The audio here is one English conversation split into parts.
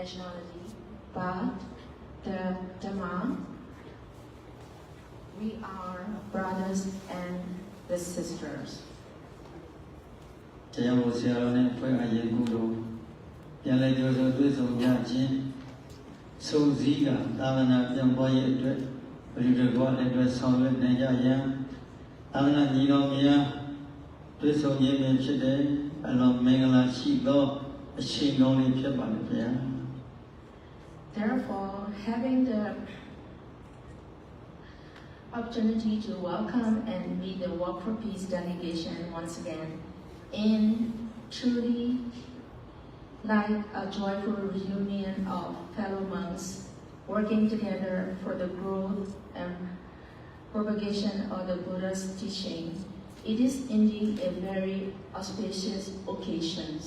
nationality, but the Dhamma, we are brothers and the sisters. Therefore, having the opportunity to welcome and lead the Walk for Peace delegation once again in truly like a joyful reunion of fellow monks working together for the growth and propagation of the Buddha's teaching, it is indeed a very auspicious occasion.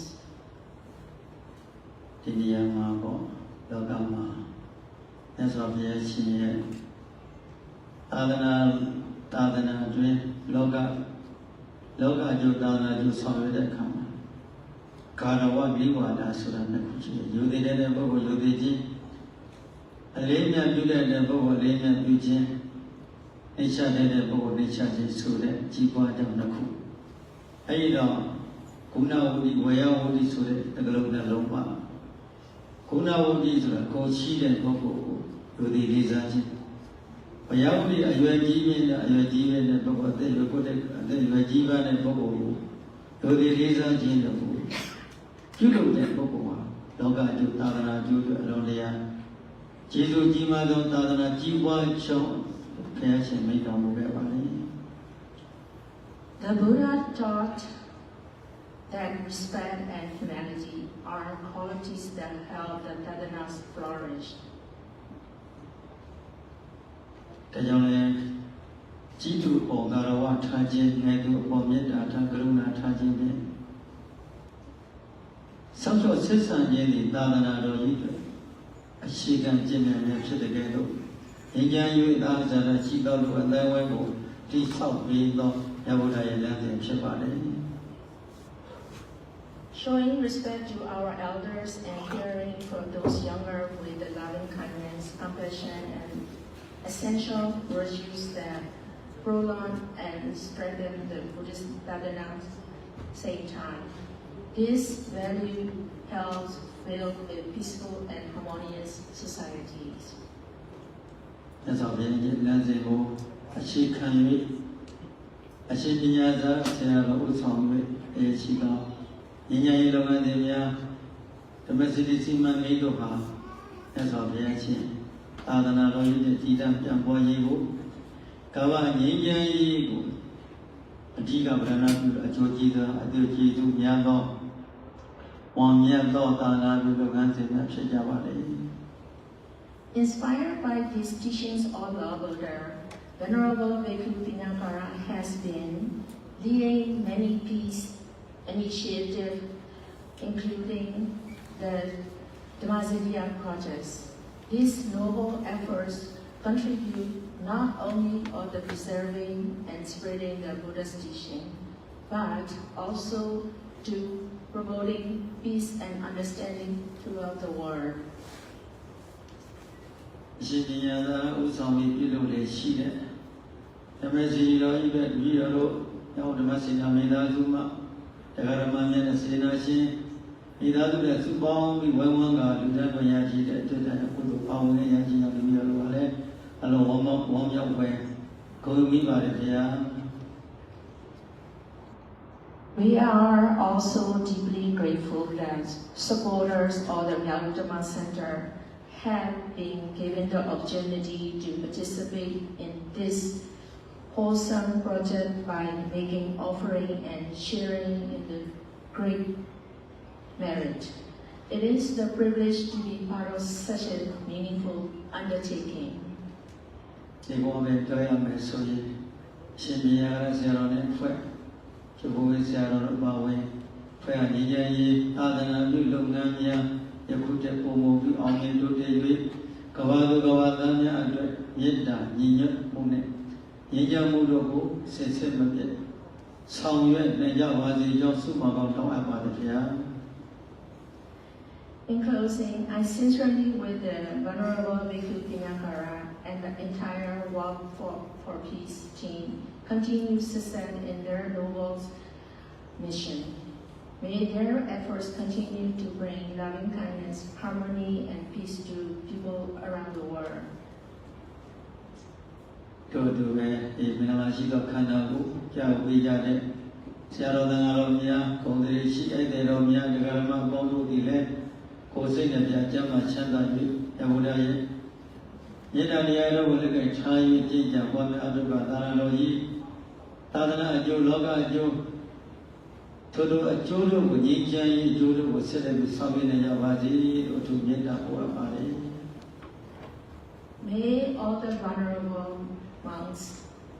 The Buddha taught that respect and humanity are qualities that help the sadhanas flourish. Showing respect to our elders and caring for those younger with the loving kindness, compassion, and essential virtues that prolong and strengthen the Buddhist sadhana at the same time. This value helps build a peaceful and harmonious societies. Inspired by these teachings of the Buddha, Venerable Bhikkhu Pinakara has been leading many peace initiatives, including the Dhamma projects. These noble efforts contribute not only to the preserving and spreading the Buddha's teaching, but also to promoting peace and understanding throughout the world. We are also deeply grateful that supporters of the Mrauk Dhamma Center have been given the opportunity to participate in this wholesome project by making offering and sharing in the great merit. It is the privilege to be part of such a meaningful undertaking. In closing, I sincerely wish the Venerable Bhikkhu Tinakara and the entire Walk for Peace team continue success in their noble mission. May their efforts continue to bring loving kindness, harmony, and peace to people around the world. တို့သူပဲဒီမင်္ဂလာရှိသောခန္ဓာကိုကြောက်ပေးကြတဲ့ဆရာတော်သံဃာတော်များဂုဏ်သရေရှိအိတ်တော်များဒကာဓမ္မပေါင်းတို့သည်လည်းကိုယ်စိတ်နဲ့ပြကျမ်းမှချမ်းသာ၍ယဘုရားရဲ့မေတ္တာတရားတော်ကိုလည်းကထား၍ကြည်ကြံပွားများအထုကသာရတော်ကြီးသာသနာအကျိုးလောကအကျိုးထို့သောအကျိုးတို့ကိုညီချမ်း၍အကျိုးတို့ကိုဆက်လက်ပြီးဆောင်ရွက်နေကြပါစေလို့သူမေတ္တာပို့အပ်ပါတယ် May all the venerable monks,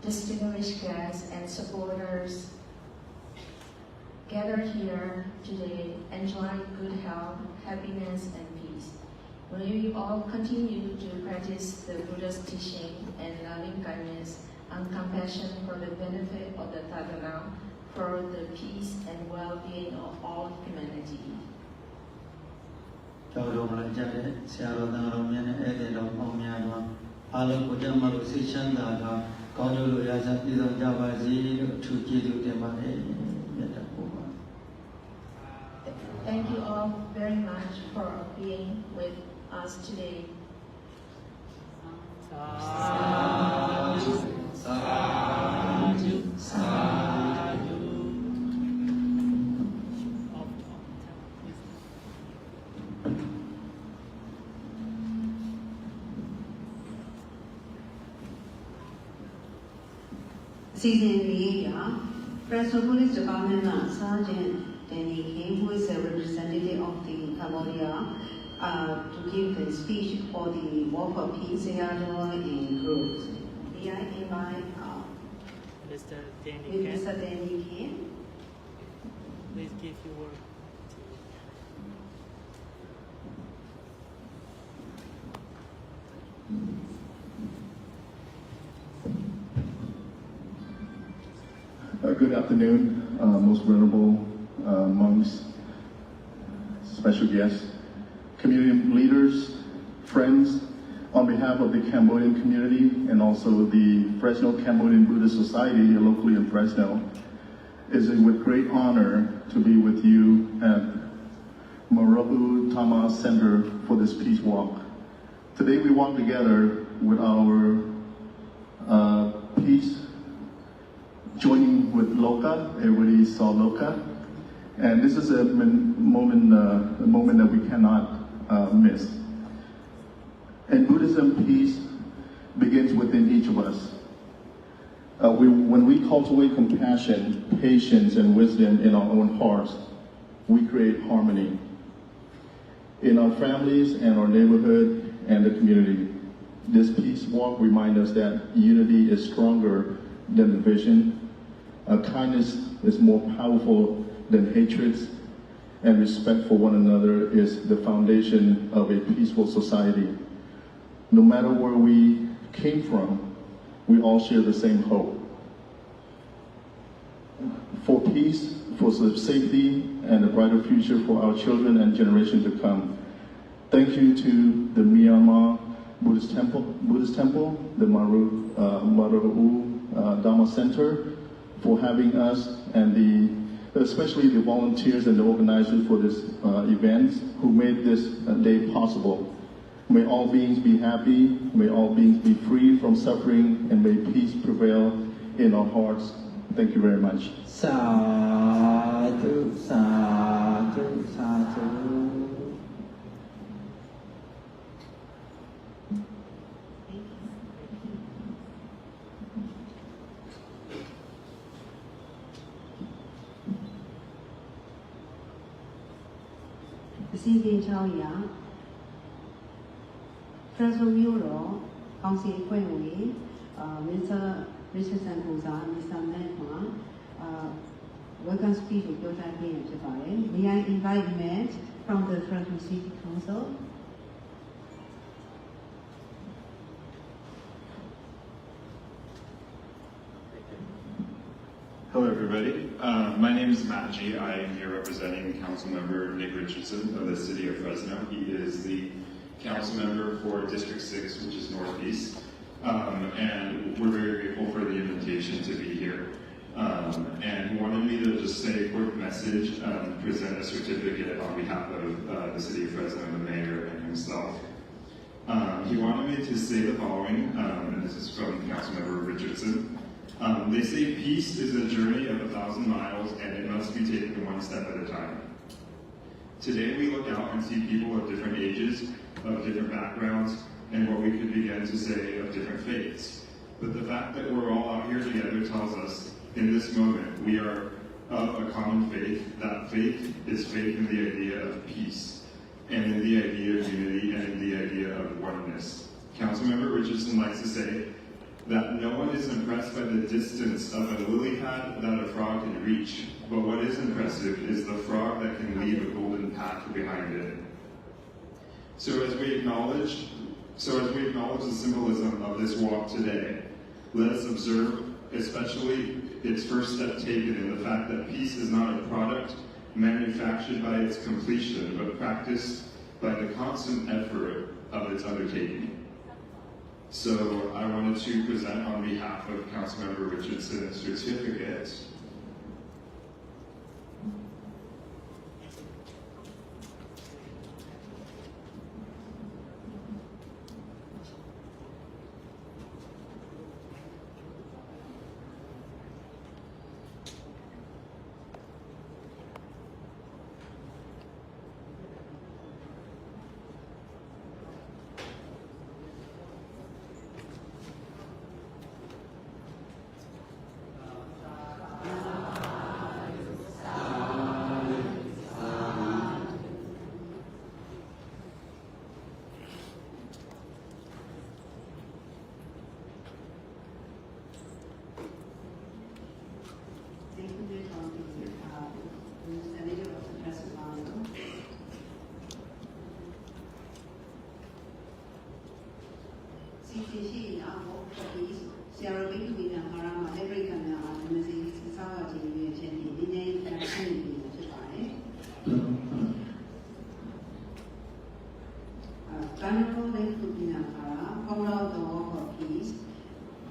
distinguished guests, and supporters gathered here today enjoy good health, happiness, and peace. May we all continue to practice the Buddha's teaching and loving kindness and compassion for the benefit of the Sadhana, for the peace and well-being of all humanity. ကျောင်းတော်မှာကြားတဲ့ဆရာတော်သံဃာတော်များနဲ့ဧည့်သည်တော်ပေါင်းများတို့အားလုံးကိုကြမ်းမှလို့စိတ်ချမ်းသာစွာကောင်းကျိုးလိုရာဇာပြည်ဆောင်ကြပါစေလို့အထူးကျေးဇူးတင်ပါတယ်မြတ်တာပို့ပါ Thank you all very much for being with us today. Sadhu, sadhu, sadhu. Season Media, Press Police Department Sergeant Danny Kim, who is a representative of the Cambodia, to give the speech for the War for Peace Seattle and groups. May I invite Mr. Danny Kim? Please give your word. Good afternoon, most venerable monks, special guests, community leaders, friends. On behalf of the Cambodian community and also the Fresno Cambodian Buddhist Society here locally in Fresno, it is with great honor to be with you at Mrauk Dhamma Center for this peace walk. Today we walk together with our peace, joining with Loka. Everybody saw Loka, and this is a moment that we cannot miss. In Buddhism, peace begins within each of us. When we cultivate compassion, patience, and wisdom in our own hearts, we create harmony in our families and our neighborhood and the community. This peace walk reminds us that unity is stronger than division. Kindness is more powerful than hatreds, and respect for one another is the foundation of a peaceful society. No matter where we came from, we all share the same hope. For peace, for safety, and a brighter future for our children and generations to come. Thank you to the Myanmar Buddhist Temple, the Mrauk Dhamma Center, for having us, and especially the volunteers and the organizers for this event who made this day possible. May all beings be happy, may all beings be free from suffering, and may peace prevail in our hearts. Thank you very much. Sadhu, sadhu, sadhu. Season Chauya, Fresno Mural, Council Quenway, Mr. Richardson Oza, Mr. Manhua, welcome speech with your time being divided. May I invite Matt from the Fresno City Council? Hello, everyone. everybody. My name is Matt G. I am here representing Councilmember Nick Richardson of the City of Fresno. He is the council member for District 6, which is Northeast. And we're very grateful for the invitation to be here. And he wanted me to just say a quick message, present a certificate on behalf of the City of Fresno, the mayor, and himself. He wanted me to say the following, and this is from Councilmember Richardson. They say peace is a journey of 1,000 miles and it must be taken one step at a time. Today we look out and see people of different ages, of different backgrounds, and what we could begin to say of different faiths. But the fact that we're all out here together tells us, in this moment, we are of a common faith. That faith is faith in the idea of peace, and in the idea of unity, and in the idea of oneness. Councilmember Richardson likes to say that no one is impressed by the distance of a lily pad that a frog can reach, but what is impressive is the frog that can leave a golden path behind it. So as we acknowledge the symbolism of this walk today, let us observe especially its first step taken in the fact that peace is not a product manufactured by its completion, but practiced by the constant effort of its undertaking. So I wanted to present on behalf of Councilmember Richardson a certificate.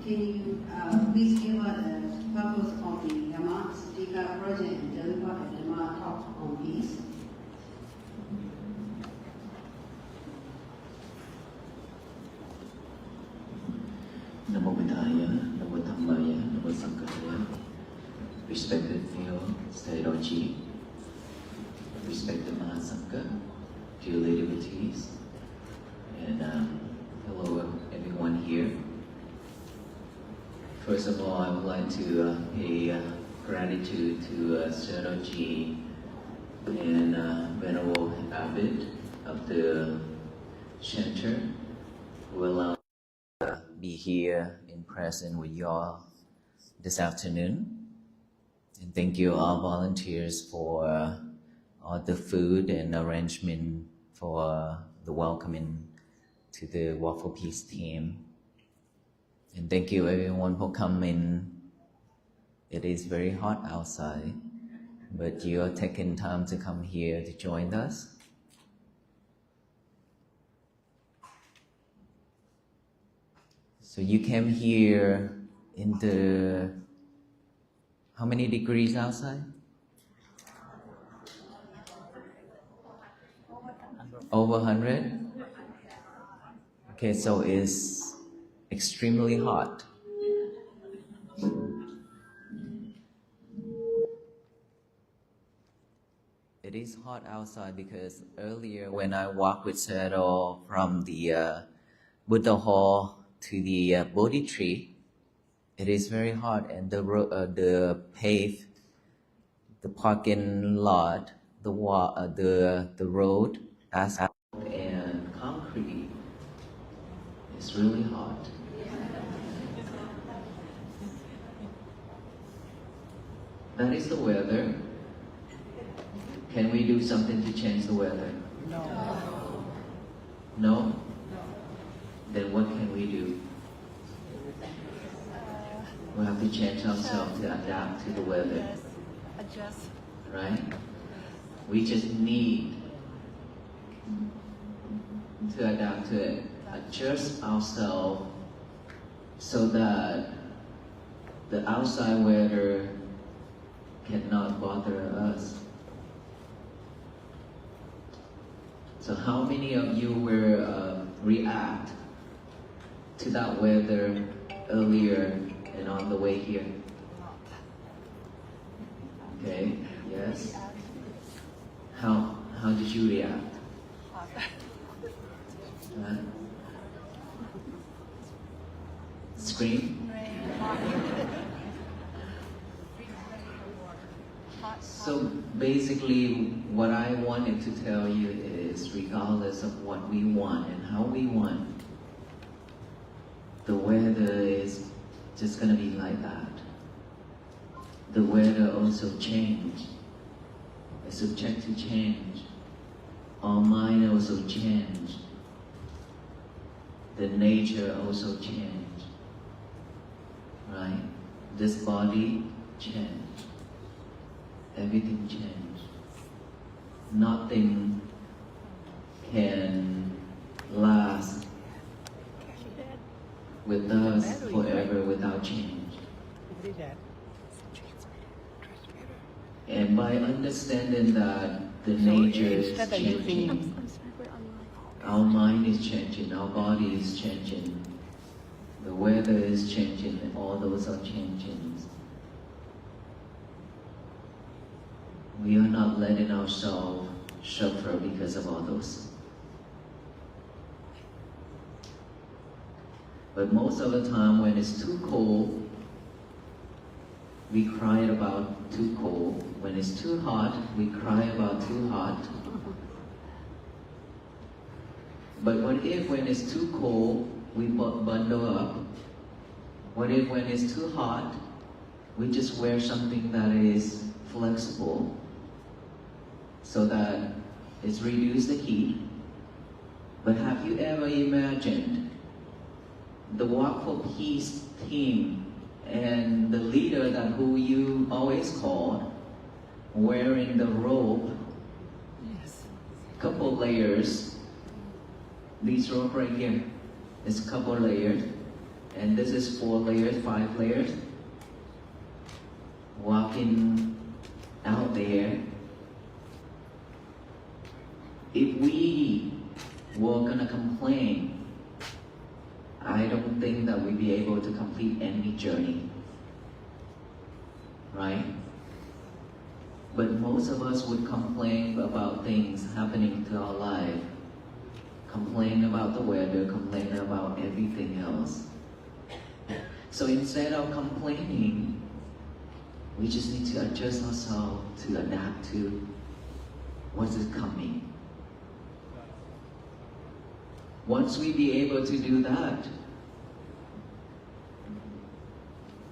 Can you please give us the purpose of the Dhamma Speaker project and deliver a Dhamma talk on peace? Namo Buddhaya, Namo Dhammaya, Namo Sanghaya. Respected Mayor Sairoji, respected Mahasangha, dear Lady Devotees, and hello everyone here. First of all, I would like to pay gratitude to Sairoji and Venerable Abbot of the center who allowed me to be here in present with you all this afternoon. And thank you all volunteers for all the food and arrangement for the welcoming to the Walk for Peace team. And thank you everyone for coming. It is very hot outside, but you're taking time to come here to join us. So you came here in the, how many degrees outside? Over 100? Okay, so it's extremely hot. It is hot outside because earlier when I walked with Sero from the Buddha Hall to the Bodhi tree, it is very hot, and the parking lot, the road, asphalt and concrete is really hot. That is the weather. Can we do something to change the weather? No. No? Then what can we do? We have to to change ourselves to adapt to the weather. Yes. Adjust. Right? We just need to adapt to it, adjust ourselves so that the outside weather cannot bother us. So how many of you will react to that weather earlier and on the way here? Okay, yes. How did you react? Scream? So basically, what I wanted to tell you is, regardless of what we want and how we want, the weather is just gonna be like that. The weather also change. It's subject to change. Our mind also change. The nature also change. Right? This body change. Everything change. Nothing can last with us forever without change. And by understanding that the nature is changing, our mind is changing, our body is changing, the weather is changing, and all those are changing. We are not letting ourselves suffer because of all those. But most of the time when it's too cold, we cry about too cold. When it's too hot, we cry about too hot. But what if when it's too cold, we bundle up? What if when it's too hot, we just wear something that is flexible so that it's reduced the heat? But have you ever imagined the Walk for Peace team and the leader that who you always call wearing the robe, couple layers. This robe right here is couple layers, and this is 4 layers, 5 layers. Walking out there. If we were gonna complain, I don't think that we'd be able to complete any journey, right? But most of us would complain about things happening to our life, complain about the weather, complain about everything else. So instead of complaining, we just need to adjust ourselves to adapt to what is coming. Once we be able to do that,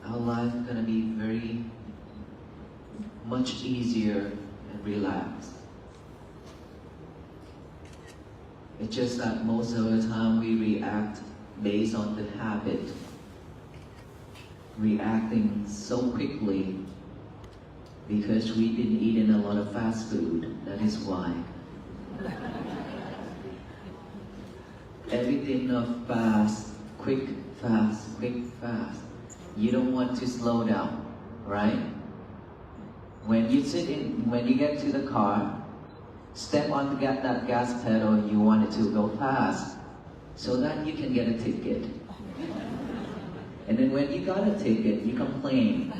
our life is going to be very much easier and relaxed. It's just that most of the time we react based on the habit, reacting so quickly because we've been eating a lot of fast food. That is why. Everything of fast, quick, fast, quick, fast. You don't want to slow down, right? When you get to the car, step on that gas pedal, you want it to go fast, so that you can get a ticket. And then when you got a ticket, you complain.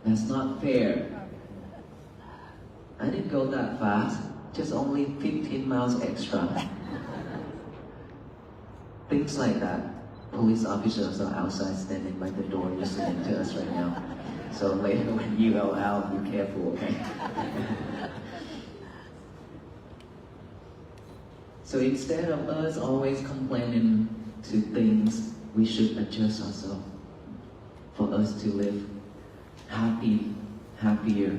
That's not fair. I didn't go that fast, just only 15 miles extra. Things like that. Police officers are outside standing by the door listening to us right now. So later when you go out, be careful, okay? So instead of us always complaining to things, we should adjust ourselves for us to live happier.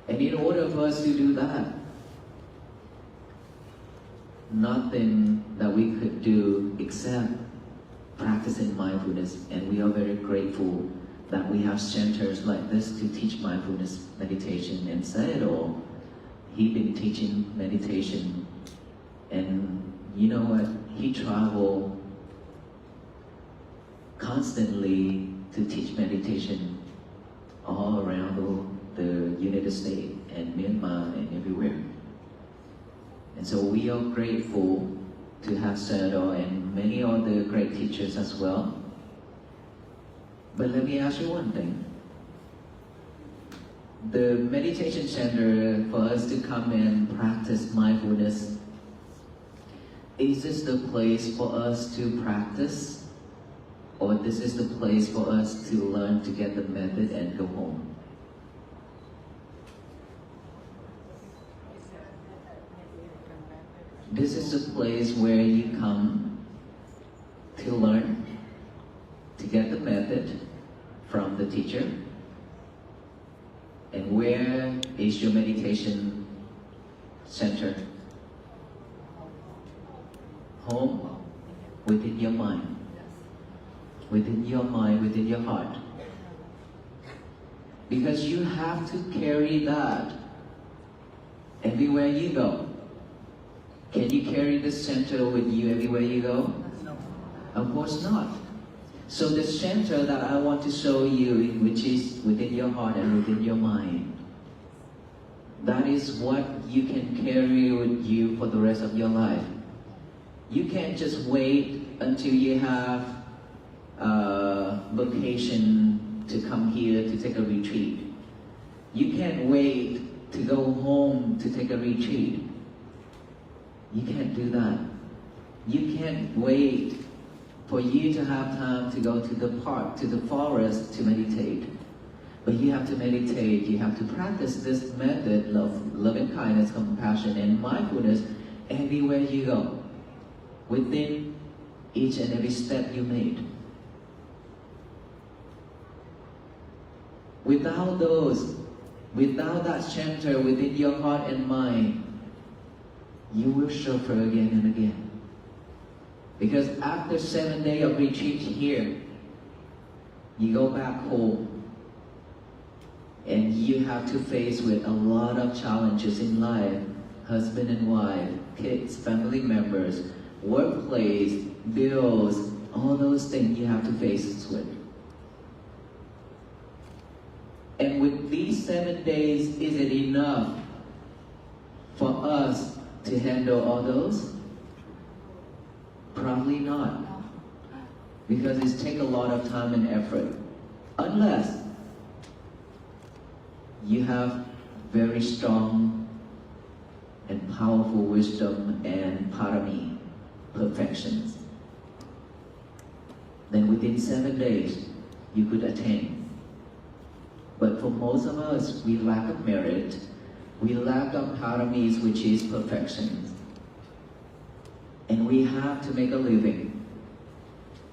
And in order for us to do that, nothing that we could do except practicing mindfulness, and we are very grateful that we have centers like this to teach mindfulness meditation. And Sayadaw, he been teaching meditation, and you know what? He traveled constantly to teach meditation all around the United States and Myanmar and everywhere. And so we are grateful to have Sayadaw and many other great teachers as well. But let me ask you one thing. The meditation center for us to come and practice mindfulness, is this the place for us to practice? Or this is the place for us to learn to get the method and go home? This is the place where you come to learn, to get the method from the teacher. And where is your meditation center? Home, within your mind. Within your mind, within your heart. Because you have to carry that everywhere you go. Can you carry the center with you everywhere you go? No. Of course not. So the center that I want to show you, which is within your heart and within your mind, that is what you can carry with you for the rest of your life. You can't just wait until you have a vacation to come here to take a retreat. You can't wait to go home to take a retreat. You can't do that. You can't wait for you to have time to go to the park, to the forest to meditate. But you have to meditate, you have to practice this method of loving kindness, compassion, and mindfulness everywhere you go, within each and every step you made. Without those, without that center within your heart and mind, you will suffer again and again. Because after 7 days of retreat here, you go back home and you have to face with a lot of challenges in life, husband and wife, kids, family members, workplace, bills, all those things you have to face with. And with these 7 days, is it enough for us to handle all those? Probably not. Because it takes a lot of time and effort. Unless you have very strong and powerful wisdom and parami, perfections. Then within 7 days, you could attain. But for most of us, we lack of merit. We lack of paramis, which is perfections. And we have to make a living.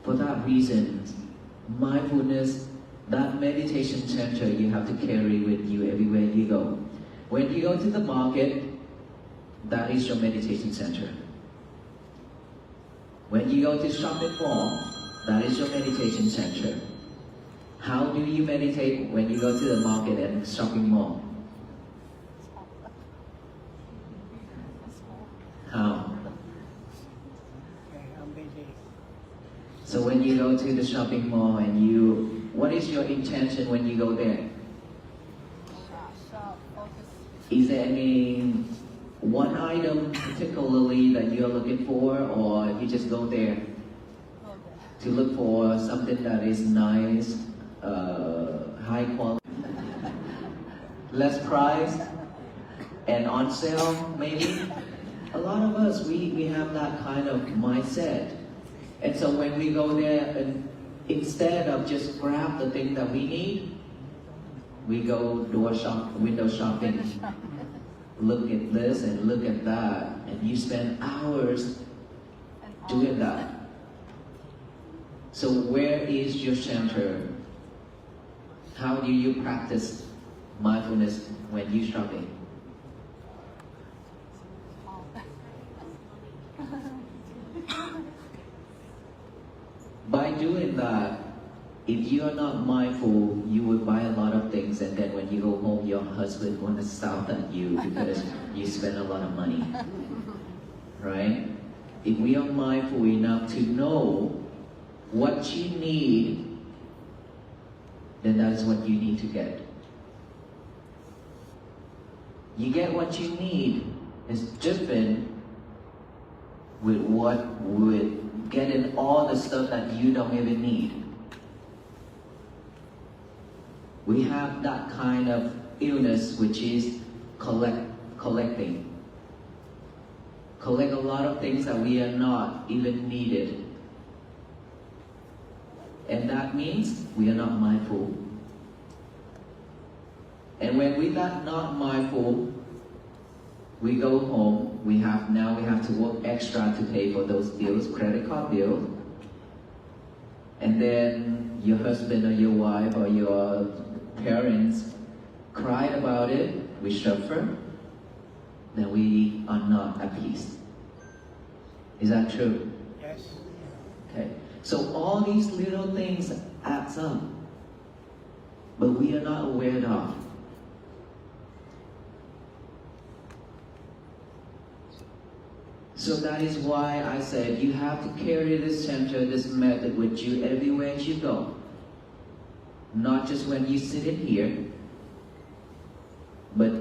For that reason, mindfulness, that meditation center you have to carry with you everywhere you go. When you go to the market, that is your meditation center. When you go to shopping mall, that is your meditation center. How do you meditate when you go to the market and shopping mall? How? So when you go to the shopping mall and what is your intention when you go there? Is there any one item particularly that you're looking for, or you just go there to look for something that is nice, high quality, less price, and on sale maybe? A lot of us, we have that kind of mindset. And so when we go there, and instead of just grab the thing that we need, we go window shopping. Look at this and look at that, and you spend hours doing that. So where is your center? How do you practice mindfulness when you're shopping? By doing that, if you are not mindful, you would buy a lot of things, and then when you go home, your husband want to shout at you because you spend a lot of money, right? If we are mindful enough to know what you need, then that is what you need to get. You get what you need. It's different with getting all the stuff that you don't even need. We have that kind of illness, which is collecting. Collect a lot of things that we are not even needed. And that means we are not mindful. And when we are not mindful, we go home, we have to work extra to pay for those bills, credit card bills. And then your husband or your wife or your parents cry about it, we suffer, then we are not at peace. Is that true? Yes. Okay. So all these little things adds up, but we are not aware of. So that is why I said you have to carry this center, this method with you everywhere you go. Not just when you sit in here, but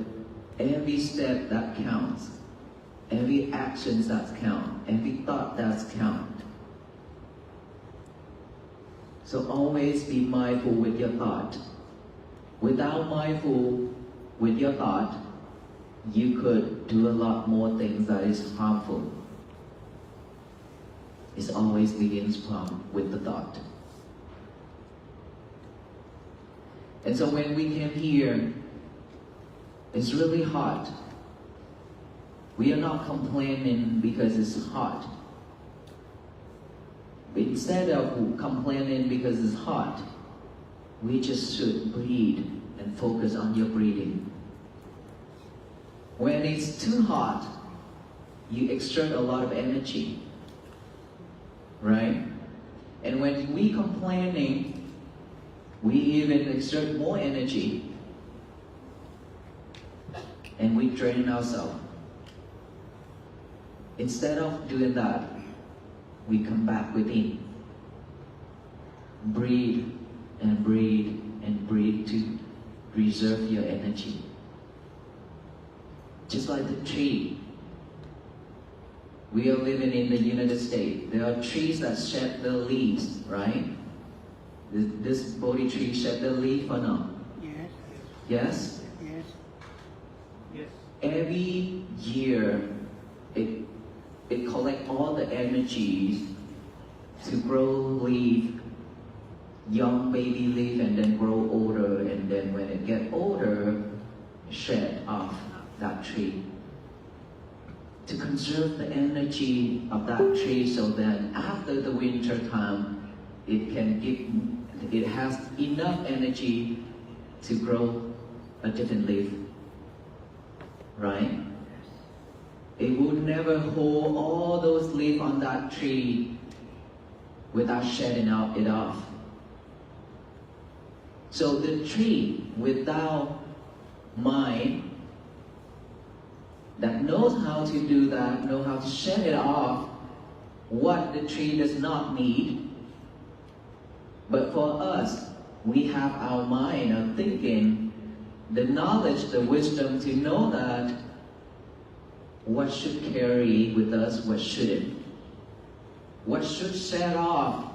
every step that counts, every action that counts, every thought that counts. So always be mindful with your thought. Without mindful with your thought, you could do a lot more things that is harmful. It always begins with the thought. And so when we came here, it's really hot. We are not complaining because it's hot. But instead of complaining because it's hot, we just should breathe and focus on your breathing. When it's too hot, you exert a lot of energy, right? And when we complaining, we even exert more energy, and we drain ourselves. Instead of doing that, we come back within. Breathe and breathe and breathe to reserve your energy. Just like the tree. We are living in the United States. There are trees that shed their leaves, right? This Bodhi tree shed their leaf or not? Yes. Yes? Yes. Yes. Every year, it collects all the energies to grow leaf, young baby leaf, and then grow older, and then when it gets older, shed off that tree. To conserve the energy of that tree so that after the winter time, it has enough energy to grow a different leaf. Right? It would never hold all those leaves on that tree without shedding it off. So the tree without mind that knows how to do that, knows how to shed it off, what the tree does not need. But for us, we have our mind of thinking, the knowledge, the wisdom to know that what should carry with us, what shouldn't. What should set off,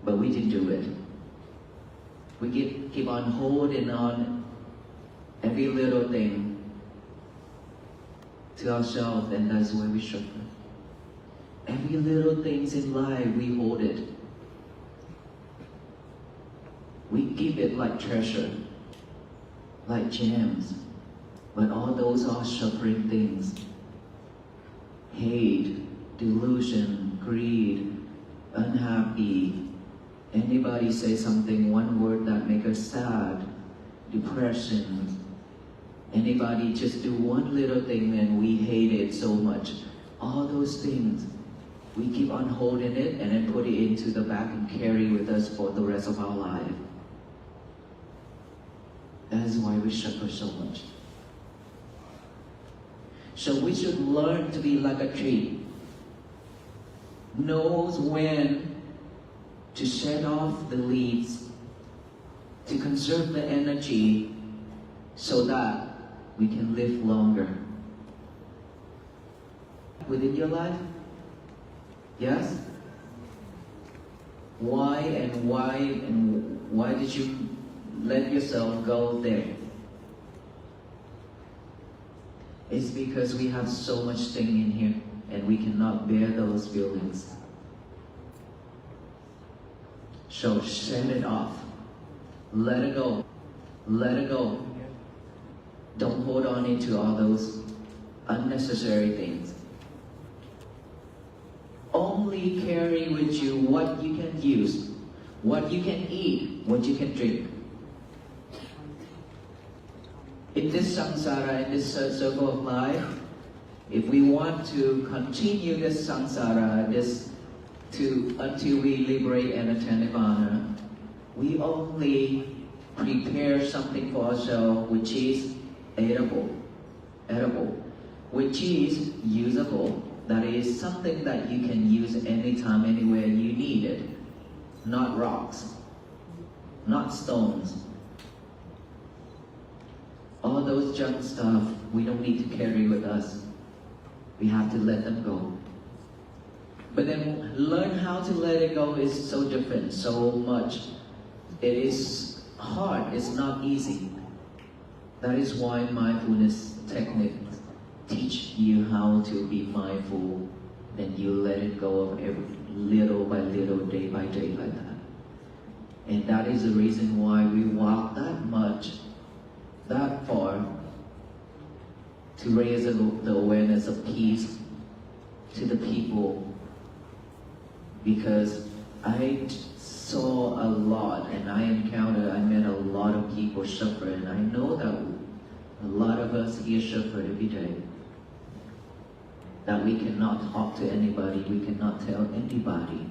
but we didn't do it. We keep on holding on every little thing to ourselves, and that's where we suffer. Every little things in life, we hold it. We keep it like treasure, like gems, but all those are suffering things. Hate, delusion, greed, unhappy. Anybody say something, one word that makes us sad, depression. Anybody just do one little thing and we hate it so much. All those things we keep on holding it and then put it into the bag and carry with us for the rest of our life. That is why we suffer so much. So we should learn to be like a tree. Knows when to shed off the leaves, to conserve the energy so that we can live longer. Within your life? Yes? Why did you let yourself go there? It's because we have so much thing in here and we cannot bear those feelings. So shed it off. Let it go. Let it go. Don't hold on into all those unnecessary things. Only carry with you what you can use, what you can eat, what you can drink. In this samsara, in this circle of life, if we want to continue this samsara, until we liberate and attain nirvana, we only prepare something for ourselves which is edible, which is usable. That is something that you can use anytime, anywhere you need it. Not rocks, not stones. All those junk stuff, we don't need to carry with us. We have to let them go. But then learn how to let it go is so different, so much. It is hard, it's not easy. That is why mindfulness techniques teach you how to be mindful, then you let it go of every little by little, day by day like that. And that is the reason why we walk that much, that far, to raise the awareness of peace to the people. Because I saw a lot and I met a lot of people suffer, and I know that a lot of us here suffer every day. That we cannot talk to anybody, we cannot tell anybody.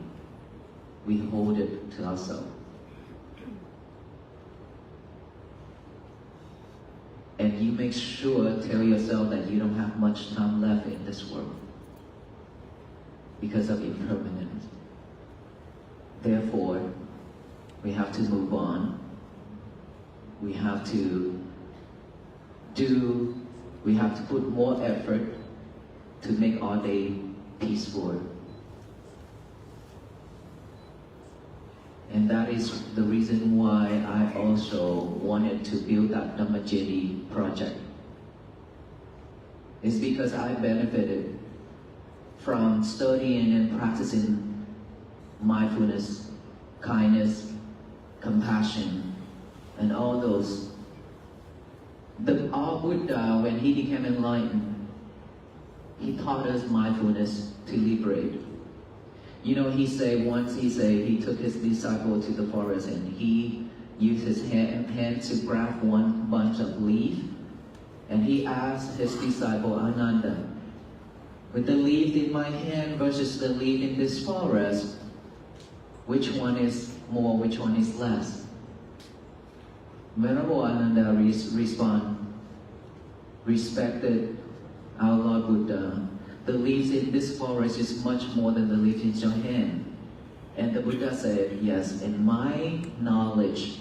We hold it to ourselves. And you make sure, tell yourself that you don't have much time left in this world because of impermanence. Therefore, we have to move on. We have to put more effort to make our day peaceful. And that is the reason why I also wanted to build that Dhamma Jetty project. It's because I benefited from studying and practicing mindfulness, kindness, compassion, and all those. Our Buddha, when he became enlightened, he taught us mindfulness to liberate. You know, he took his disciple to the forest and he used his hand to grab one bunch of leaf, and he asked his disciple Ananda, with the leaf in my hand versus the leaf in this forest, which one is more, which one is less? Venerable Ananda respected our Lord Buddha. The leaves in this forest is much more than the leaf in your hand. And the Buddha said, yes, and my knowledge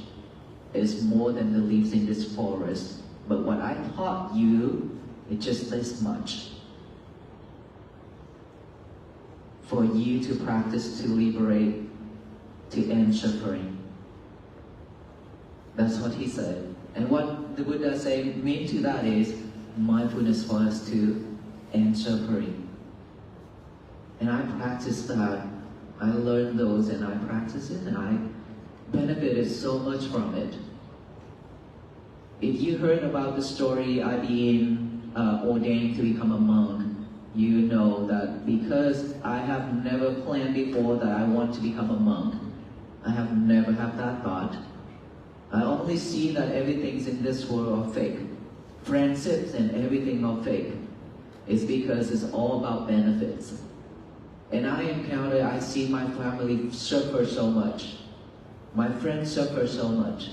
is more than the leaves in this forest. But what I taught you is just this much. For you to practice to liberate, to end suffering. That's what he said. And what the Buddha said mean to that is mindfulness for us to end suffering. And I practiced that. I learned those and I practiced it and I benefited so much from it. If you heard about the story I being ordained to become a monk, you know that because I have never planned before that I want to become a monk. I have never had that thought. I only see that everything's in this world are fake. Friendships and everything are fake. It's because it's all about benefits. And I see my family suffer so much. My friends suffer so much.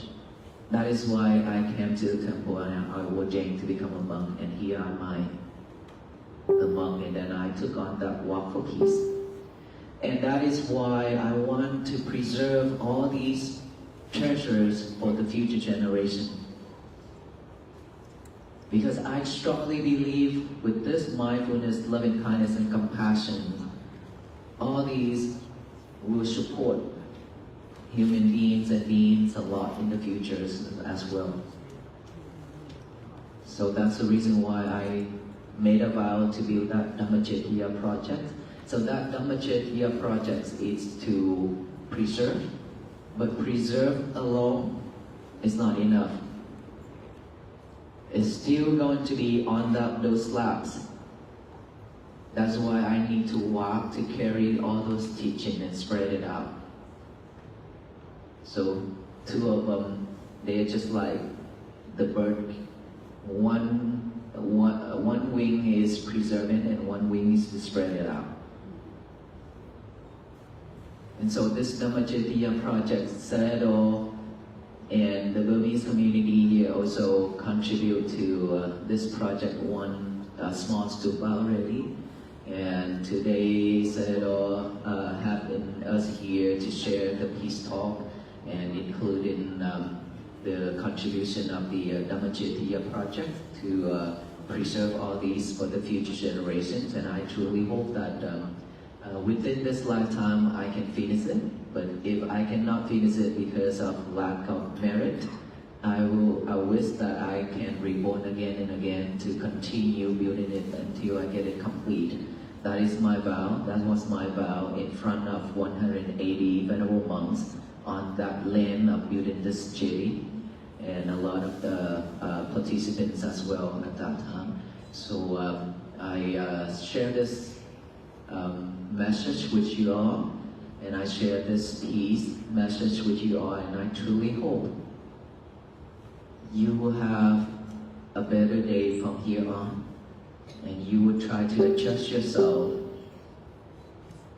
That is why I came to the temple and I ordained to become a monk. And here am I, the monk, and then I took on that walk for peace. And that is why I want to preserve all these treasures for the future generation. Because I strongly believe with this mindfulness, loving kindness, and compassion, all these will support human beings and beings a lot in the future as well. So that's the reason why I made a vow to build that Dhamma project. So that Dhamma project is to preserve, but preserve alone is not enough. It's still going to be on those slabs. That's why I need to walk to carry all those teachings and spread it out. So 2 of them, they're just like the bird. One wing is preserving and one wing is to spread it out. And so this Dhamma project, Sayadaw and the Burmese community here also contribute to this project one small stupa already. And today Sayadaw having us here to share the peace talk and including the contribution of the Dhamma project to preserve all these for the future generations. And I truly hope that within this lifetime I can finish it. But if I cannot finish it because of lack of merit, I wish that I can reborn again and again to continue building it until I get it complete. That is my vow. That was my vow in front of 180 venerable monks on that land of building this jetty, and a lot of the participants as well at that time. So I share this message with you all, and I share this peace message with you all, and I truly hope you will have a better day from here on, and you will try to adjust yourself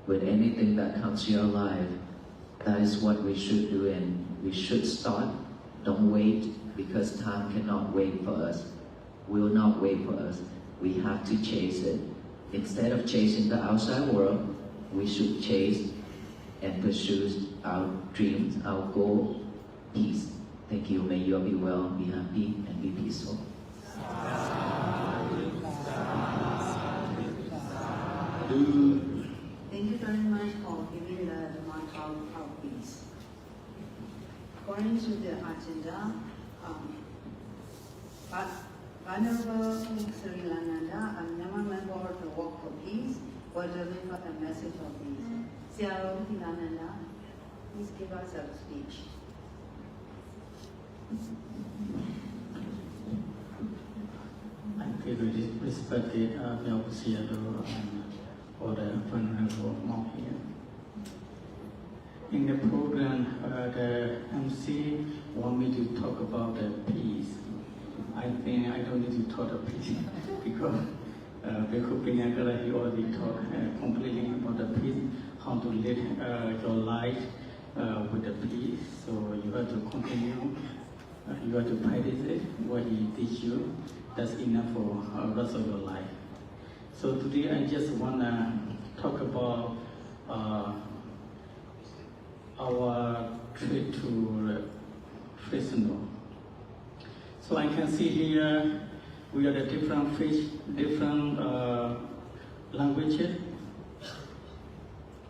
with anything that comes to your life. That is what we should do, and we should start. Don't wait, because time cannot wait for us. Will not wait for us. We have to chase it. Instead of chasing the outside world, we should chase and pursue our dreams, our goal, peace. Thank you. May you all be well, be happy, and be peaceful. Thank you very much for giving the mantra of peace. According to the agenda, Venerable Sri Lananda, a member of the Walk for Peace, will deliver a message of peace. Sri Lananda, please give us a speech. I really respected for the venerable monk here. In the program, the MC want me to talk about the peace. I think I don't need to talk about peace because Bhikkhu Pinyakara, he already talked completely about the peace, how to live your life with the peace. So you have to continue, you have to practice it, what he teach you. That's enough for the rest of your life. So today I just want to talk about our trip to Fresno. So I can see here we are the different fish, different languages.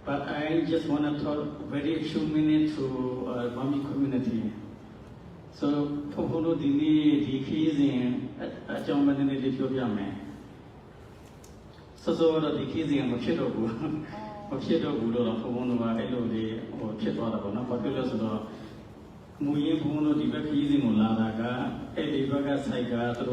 But I just want to talk very few minutes to Burmese community. So Popolo Dini, the keys in a German in the Ethiopia. So the keys in Machido, Machido Budo, Pomonova, Elode, or Chitwara, popular. Muyin Puno, the Bakizim Laraga, Edibaga Saiga, the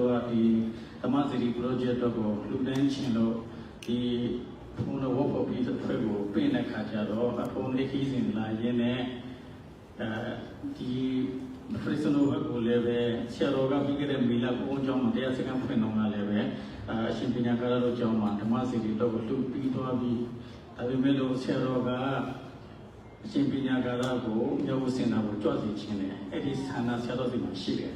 Tamaziri project of Luden Chino, the Puno Wopo Peter Prego, Pena Cajado, upon the keys in La Yene, the Fresno Leve, Charoga, Bigger and Mila, Pojam, the second Fenoma Leve, Shimpinakaro Jama, Tamaziri, Logo, 2 people, ဒါပေမဲ့လို့ဆရာတော်ကအရှင်ပညာကာရကိုမြောက်ဝစင်တာကိုကြွစီခြင်းတယ်အဲ့ဒီဌာနဆရာတော်စီမှာရှိတယ်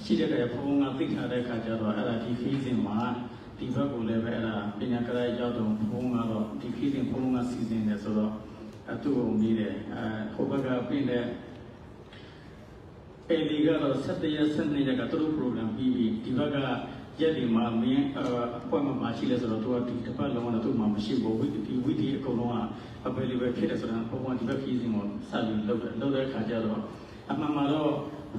ရှိတဲ့အခါဘုံကသိထားတဲ့အခါကျတော့အဲ့ဒါဒီခီးစဉ်မှာဒီဘက်ကိုလည်းပဲအဲ့ဒါပညာကာရရောက်တော့ဘုံကတော့ဒီခီးစဉ်ဘုံကစီစဉ်တယ်ဆိုတော့သူ့ကိုမြည်တယ်ဟိုဘက်ကပြင်တဲ့အဲ့ဒီကတော့7ရက်12ရက်ကသူတို့ program ပြီးပြီဒီဘက်ကရက်ဒီမှာမင်းအဖွဲ့မှာရှိလဲဆိုတော့သူကဒီတစ်ပတ်လုံးကတော့သူ့မှာမရှိဘူးဒီဝီဒီအကုန်လုံးက available ဖြစ်တယ်ဆိုတော့ဘုံကဒီဘက်ခီးစဉ်ကိုစပြီးလုပ်တဲ့အခါကျတော့အမှန်မှာတော့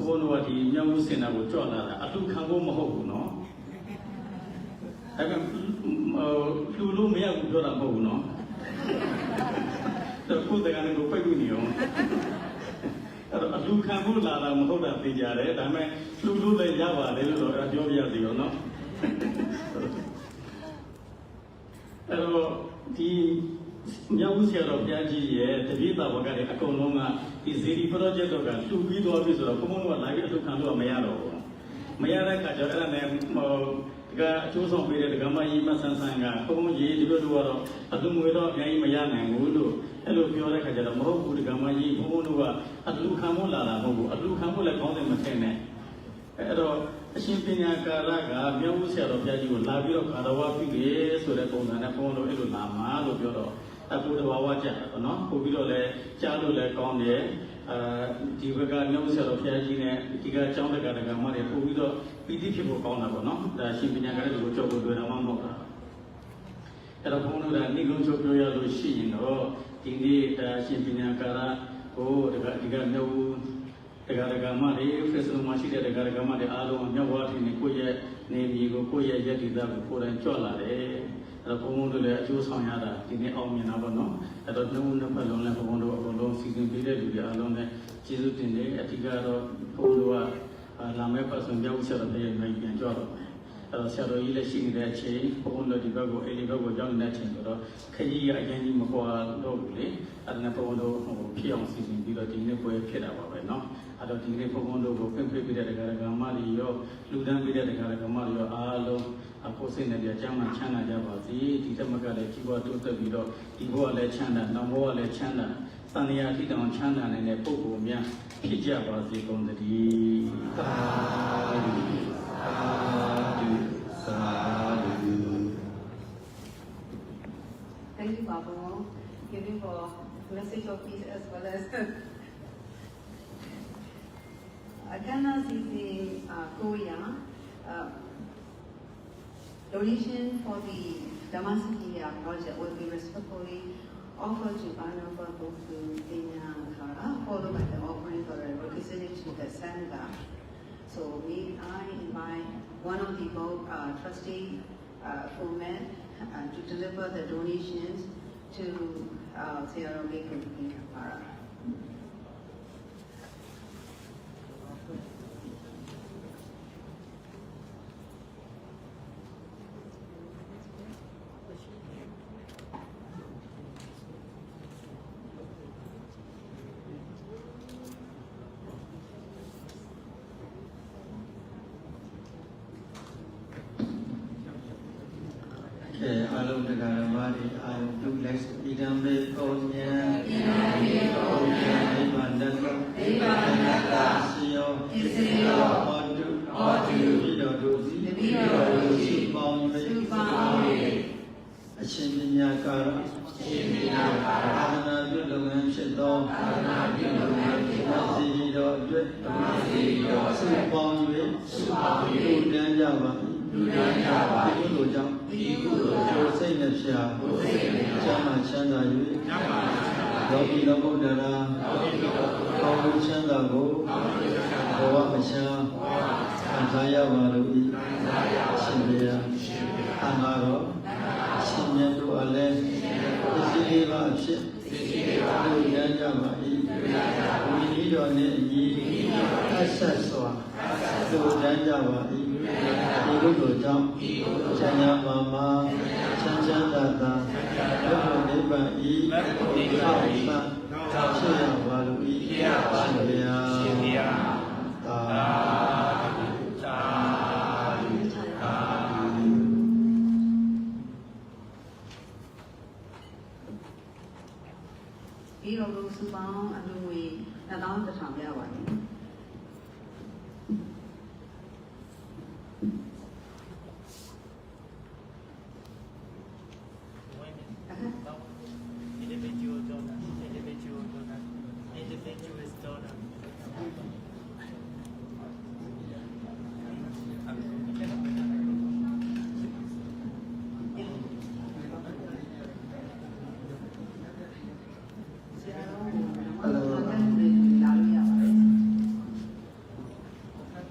ဘုံတို့ကဒီမြောက်ဦးစင်တာကိုကြွလာတာအလှခံဖို့မဟုတ်ဘူးနော်အဲ့ကလူလူမရဘူးပြောတာမဟုတ်ဘူးနော်တော့ကိုယ်တကယ်ကိုပိတ်ပြီးနေအောင်အဲ့တော့အလှခံဖို့လာတာမဟုတ်တာသိကြတယ်ဒါပေမဲ့လူလူလည်းရပါတယ်လို့တော့ပြောပြရစီရောနော်အဲ့တော့ဒီမြောက်ဦးဆရာတော်ဘုရားကြီးရဲ့တပည့်တော်ကလည်းအကုန်လုံးကဒီဇေဒီ project တော့ကလှူပြီးသွားပြီဆိုတော့ဘုံဘုံကလာပြီးအလှခံလို့မရတော့ဘူးမရတဲ့အခါကျတော့အဲ့ဒါနဲ့ဒီကအကျိုးဆောင်ပေးတဲ့ဒကမကြီးမဆန်းဆန်းကဘုံဘုံကြီးဒီလိုတော့အလှငွေတော့အများကြီးမရနိုင်ဘူးလို့အဲ့လိုပြောတဲ့အခါကျတော့မဟုတ်ဘူးဒကမကြီးဘုံဘုံတို့ကအလှခံဖို့လာတာမဟုတ်ဘူးအလှခံဖို့လည်းကောင်းတယ်မထင်နဲ့အဲ့တော့အရှင်ပညာကာရကမြောက်ဦးဆရာတော်ဘုရားကြီးကိုလာပြီးတော့ကာရဝပြုတယ်ဆိုတဲ့ပုံစံနဲ့ဘုံတို့အဲ့လိုလာမှာလို့ပြောတော့အခုတဘာဝကြတယ်ပေါ့နော်ပို့ပြီးတော့လည်းကြားလို့လည်းကောင်းတယ်ဒီဘက်ကမြောက်ဦးဆရာတော်ဘုရားကြီးနဲ့ဒီကအကြောင်းတက္ကရာကမတွေပို့ပြီးတော့ပီတိဖြစ်ဖို့ကောင်းတာပေါ့နော်ဒါရှင်ပညာကာရကိုကြောက်ဖို့တွေ့တာမှမဟုတ်တာအဲ့တော့ဘုံတို့ကနိဂုံးချုပ်ပြောရလို့ရှိရင်တော့ဒီနေ့ဒါရှင်ပညာကာရကိုဒီကမြောက်ဦးတက္ကရာမတွေ Facebook မှာရှိတဲ့တက္ကရာမတွေအားလုံးမြောက်ဝါထင်းကိုယ့်ရဲ့နေမြေကိုကိုယ့်ရဲ့ယက်တိသားကိုကိုယ်တိုင်ကြွလာတယ်အဲ့တော့ဘုံတို့လည်းအကျိုးဆောင်ရတာဒီနေ့အောင်မြင်တာပေါ့နော်အဲ့တော့နှစ်ဦးနှစ်ဖက်လုံးလည်းဘုံတို့အကုန်လုံးစီစဉ်ပေးတဲ့လူတွေအားလုံးလည်းကျေးဇူးတင်တယ်အဓိကတော့ဘုံတို့ကလာမဲ့ပတ်စုံပြောက်ဆက်တော့ပြန်ပြန်ကြွတော့မယ်အဲ့တော့ဆရာတော်ကြီးလည်းရှိနေတဲ့အချိန်ဘုံတို့ဒီဘက်ကိုအဲ့ဒီဘက်ကိုရောက်နေတဲ့အချိန်ဆိုတော့ခကြီးကအရင်ကြီးမကွာတော့ဘူးလေအဲ့ဒါနဲ့ဘုံတို့ဖြစ်အောင်စီစဉ်ပြီးတော့ဒီနေ့ပွဲဖြစ်တာပါပဲနော်အဲ့တော့ဒီနေ့ဘုံတို့ကိုပြင်ပြပေးတဲ့ဒကာဒကာမတွေရောလူတန်းပေးတဲ့ဒကာဒကာမတွေရောအားလုံးအခုစိတ်နဲ့ကြမ်းမှချမ်းသာကြပါစေဒီသမကလည်းကြီးပွားတိုးတက်ပြီးတော့ဒီဘဝလည်းချမ်းသာနောက်ဘဝလည်းချမ်းသာသံဃာတိတောင်ချမ်းသာနိုင်တဲ့ပုဂ္ဂိုလ်များဖြစ်ကြပါစေကုန်သတည်းသာဓုသာဓု Thank you, Papa, giving for message of peace as well as Ghana season Korea donation for the Dhamma project will be respectfully offered to Honorable Boku Dina Kara, followed by the offering for a representative to the Sangha. So may I invite one of the trustee format to deliver the donations to Sierra Boku Dina Kara.အားလုံးတရားဓမ္မတွေအာရုံပြုလိုက်ဣဒံမေပုံညာနိဗ္ဗာန်တ္တစီယောဟောတုပြီးတော်တို့စီပေါင်း၍အရှင်ပညာကာရအာနာပြုလုပ်ငန်းဖြစ်သောစီတော်အတွက်စုပေါင်း၍လူတန်းကြပါဒီလိုကြောင့်ကိုယ်စိတ်နဲ့ဖြာကျမ်းမှချမ်းသာ၍လောကီလောကုတ္တရာကောင်းမှုချမ်းသာကိုဘဝမချမ်းခံစားရပါလို့ဤရှင်ဘုရားအမှားတော့ရှင်မြတ်တို့အလည်းပစ္စည်းလေးပါအဖြစ်လူရန်ကြပါ၏ဝိနည်းတော်နှင့်အညီအဆက်စွာလူရန်ကြပါ၏ဒီလိုတို့ကြောင့်ချမ်းသာပါမှာချမ်းသာသာဘုရားနိဗ္ဗာန်ဤအောက်မှဖြစ်ရပါလို့ဤရှင်ဘုရားသာ ပြီးတော့လို့စုပေါင်းအလူငွေ2100ရပါတယ် Individual donor, individual donor, individual donor.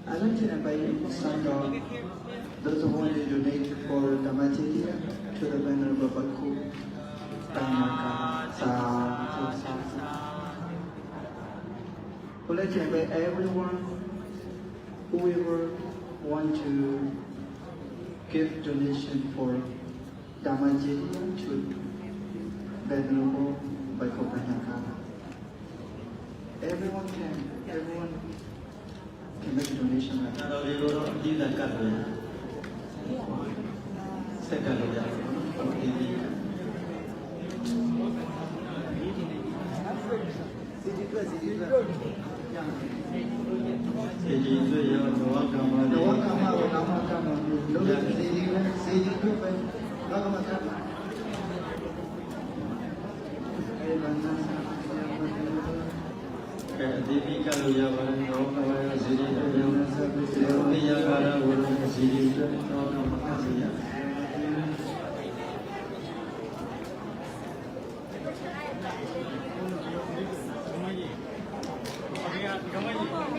I'd like to invite some of those who want to donate for Dhamma to the Venerable Bhikkhu. I'd like to invite everyone, whoever want to give donation for Dhamma to Venerable Bhikkhu. Everyone can make a donation like that.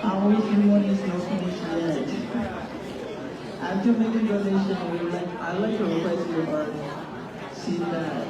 Our ceremony is not finished yet. After making donation, I'd like to request you all see that.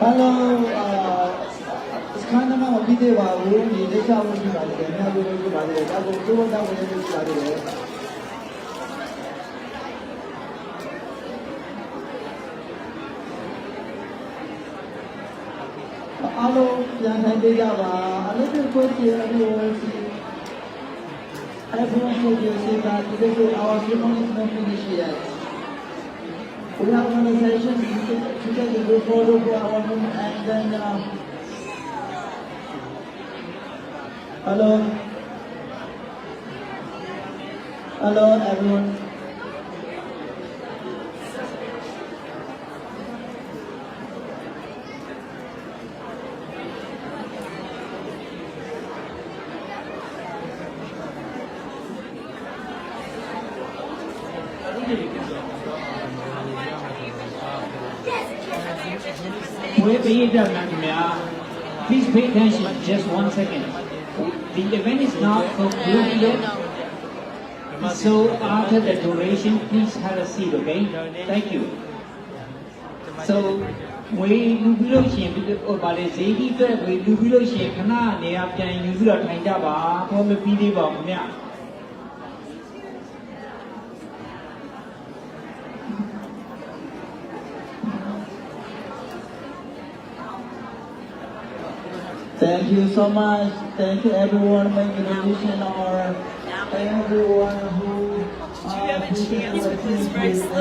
Hello, it's kind of a video about the data was about the Hello, young data. A little question, everyone should say that because our ceremony is not finished yet. We have one session today we follow for our room and then hello everyone. Please pay attention, just 1 second. The event is not concluded yet. So after the donation, please have a seat, okay? Thank you. So we do below shame about the Zedi, we do below shame, Kana, they are can use your Taindaba, from the PD of Mia. Thank you so much. Thank you everyone making a donation or everyone who Do you have a chance with this race?